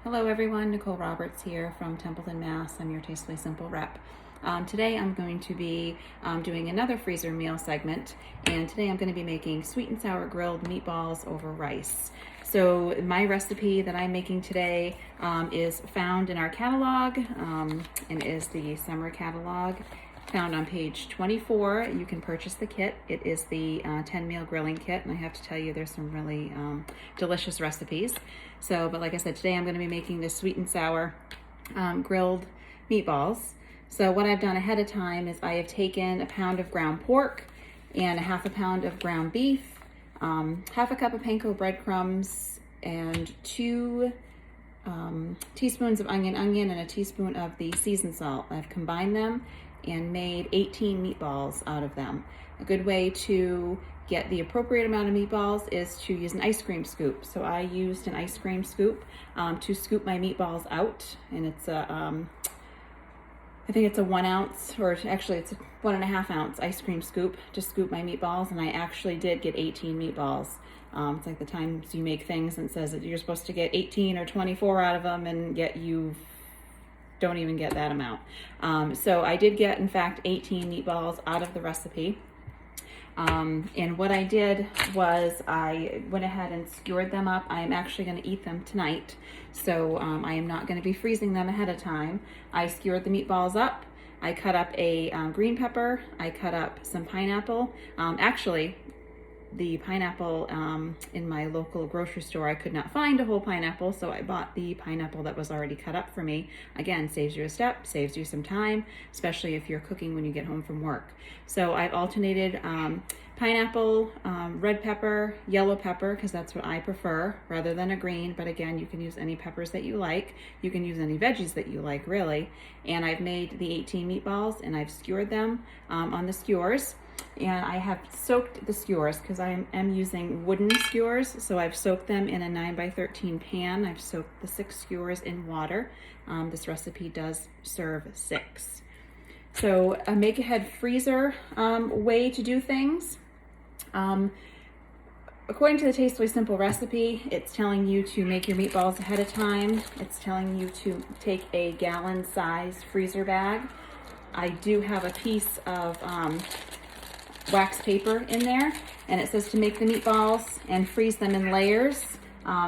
Hello everyone, Nicole Roberts here from Templeton, Mass. I'm your Tastefully Simple rep. Today I'm going to be doing another freezer meal segment, and today I'm going to be making sweet and sour grilled meatballs over rice. So my recipe that I'm making today is found in our catalog and is the summer catalog found on page 24. You can purchase the kit. It is the 10 meal grilling kit, and I have to tell you there's some really delicious recipes. So, but like I said, today I'm going to be making this sweet and sour grilled meatballs. So what I've done ahead of time is I have taken a pound of ground pork and a half a pound of ground beef, half a cup of panko breadcrumbs, and 2 teaspoons of onion and a teaspoon of the seasoned salt. I've combined them and made 18 meatballs out of them. A good way to get the appropriate amount of meatballs is to use an ice cream scoop. So I used an ice cream scoop to scoop my meatballs out, and it's a I think it's a 1 ounce, or actually it's a 1.5 ounce ice cream scoop to scoop my meatballs, and I actually did get 18 meatballs. It's like the times you make things and it says that you're supposed to get 18 or 24 out of them, and yet you don't even get that amount. So I did get, in fact, 18 meatballs out of the recipe. And what I did was I went ahead and skewered them up. I am actually going to eat them tonight, so I am not going to be freezing them ahead of time. I skewered the meatballs up. I cut up a green pepper. I cut up some pineapple. Actually, the pineapple in my local grocery store, I could not find a whole pineapple, so I bought the pineapple that was already cut up for me. Again, saves you a step, saves you some time, especially if you're cooking when you get home from work. So I've alternated pineapple, red pepper, yellow pepper, because that's what I prefer, rather than a green. But again, you can use any peppers that you like. You can use any veggies that you like, really. And I've made the 18 meatballs, and I've skewered them on the skewers. And I have soaked the skewers because I am using wooden skewers. So I've soaked them in a 9x13 pan. I've soaked the 6 skewers in water. This recipe does serve 6. So a make ahead freezer way to do things. According to the Tastefully Simple recipe, it's telling you to make your meatballs ahead of time. It's telling you to take a gallon size freezer bag. I do have a piece of wax paper in there, and it says to make the meatballs and freeze them in layers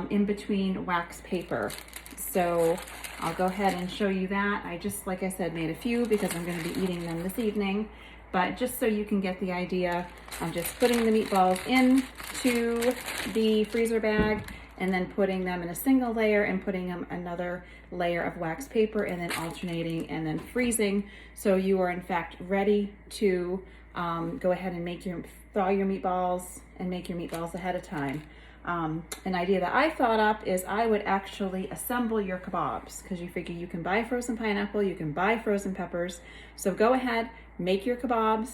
in between wax paper. So I'll go ahead and show you that. I just, like I said, made a few because I'm going to be eating them this evening. But just so you can get the idea, I'm just putting the meatballs into the freezer bag and then putting them in a single layer and putting them another layer of wax paper and then alternating and then freezing. So you are in fact ready to go ahead and thaw your meatballs and make your meatballs ahead of time. An idea that I thought up is I would actually assemble your kabobs, because you figure you can buy frozen pineapple, you can buy frozen peppers. So go ahead, make your kabobs,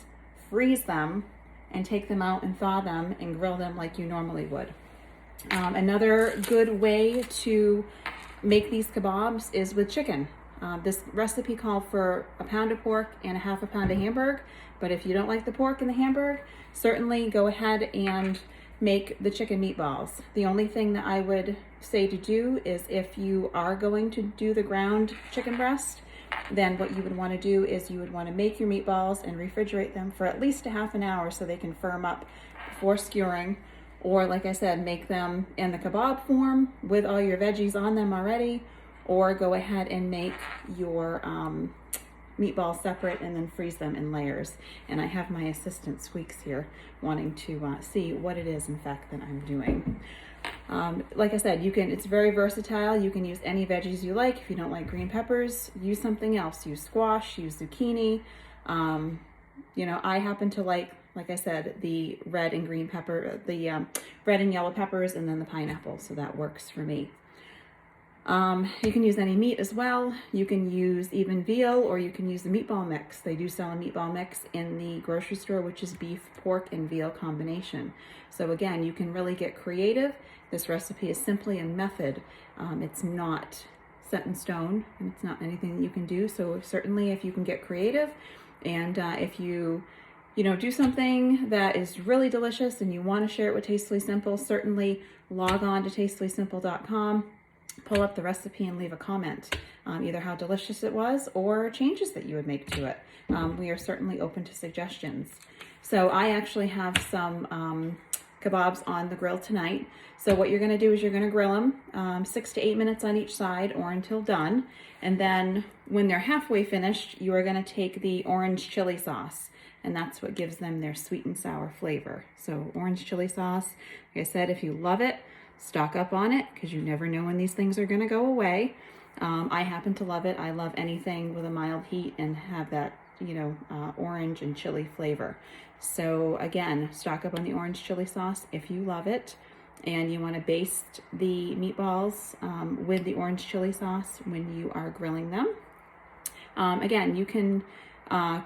freeze them, and take them out and thaw them and grill them like you normally would. Another good way to make these kabobs is with chicken. This recipe called for a pound of pork and a half a pound of hamburg, but if you don't like the pork and the hamburg, certainly go ahead and make the chicken meatballs. The only thing that I would say to do is if you are going to do the ground chicken breast, then what you would want to do is you would want to make your meatballs and refrigerate them for at least a half an hour so they can firm up before skewering. Or like I said, make them in the kebab form with all your veggies on them already, or go ahead and make your meatballs separate and then freeze them in layers. And I have my assistant Squeaks here wanting to see what it is in fact that I'm doing. Like I said, it's very versatile. You can use any veggies you like. If you don't like green peppers, use something else. Use squash, use zucchini. I happen to like I said, the red and green pepper, the red and yellow peppers, and then the pineapple. So that works for me. You can use any meat as well. You can use even veal, or you can use the meatball mix. They do sell a meatball mix in the grocery store, which is beef, pork, and veal combination. So again, you can really get creative. This recipe is simply a method. It's not set in stone, and it's not anything that you can do. So certainly if you can get creative, and if you do something that is really delicious and you want to share it with Tastefully Simple, certainly log on to tastefullysimple.com pull up the recipe and leave a comment, either how delicious it was or changes that you would make to it. We are certainly open to suggestions. So I actually have some kabobs on the grill tonight. So what you're going to do is you're going to grill them 6 to 8 minutes on each side or until done. And then when they're halfway finished, you are going to take the orange chili sauce, and that's what gives them their sweet and sour flavor. So orange chili sauce, like I said, if you love it, stock up on it, because you never know when these things are going to go away. I happen to love it. I love anything with a mild heat and have that, orange and chili flavor. So again, stock up on the orange chili sauce if you love it, and you want to baste the meatballs with the orange chili sauce when you are grilling them. Again, you can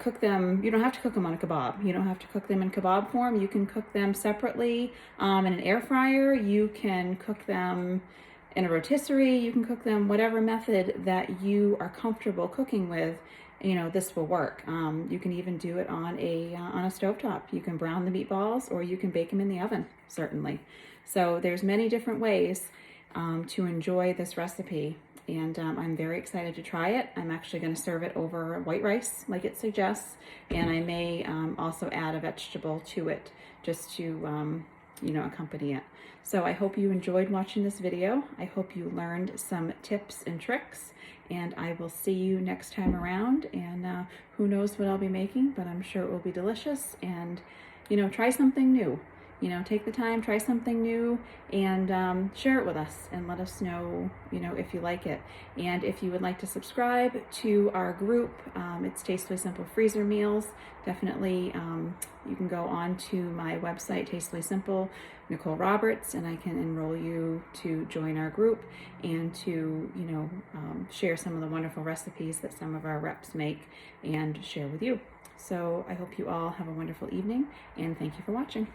cook them. You don't have to cook them on a kebab. You don't have to cook them in kebab form. You can cook them separately in an air fryer. You can cook them in a rotisserie. You can cook them whatever method that you are comfortable cooking with. This will work. You can even do it on a stovetop. You can brown the meatballs, or you can bake them in the oven, certainly. So there's many different ways to enjoy this recipe, and I'm very excited to try it. I'm actually going to serve it over white rice like it suggests, and I may also add a vegetable to it just to accompany it. So I hope you enjoyed watching this video. I hope you learned some tips and tricks, and I will see you next time around. And who knows what I'll be making, but I'm sure it will be delicious. And try something new. Take the time, try something new, and share it with us, and let us know, if you like it. And if you would like to subscribe to our group, it's Tastefully Simple Freezer Meals. Definitely, you can go on to my website, Tastefully Simple, Nicole Roberts, and I can enroll you to join our group and to, share some of the wonderful recipes that some of our reps make and share with you. So I hope you all have a wonderful evening, and thank you for watching.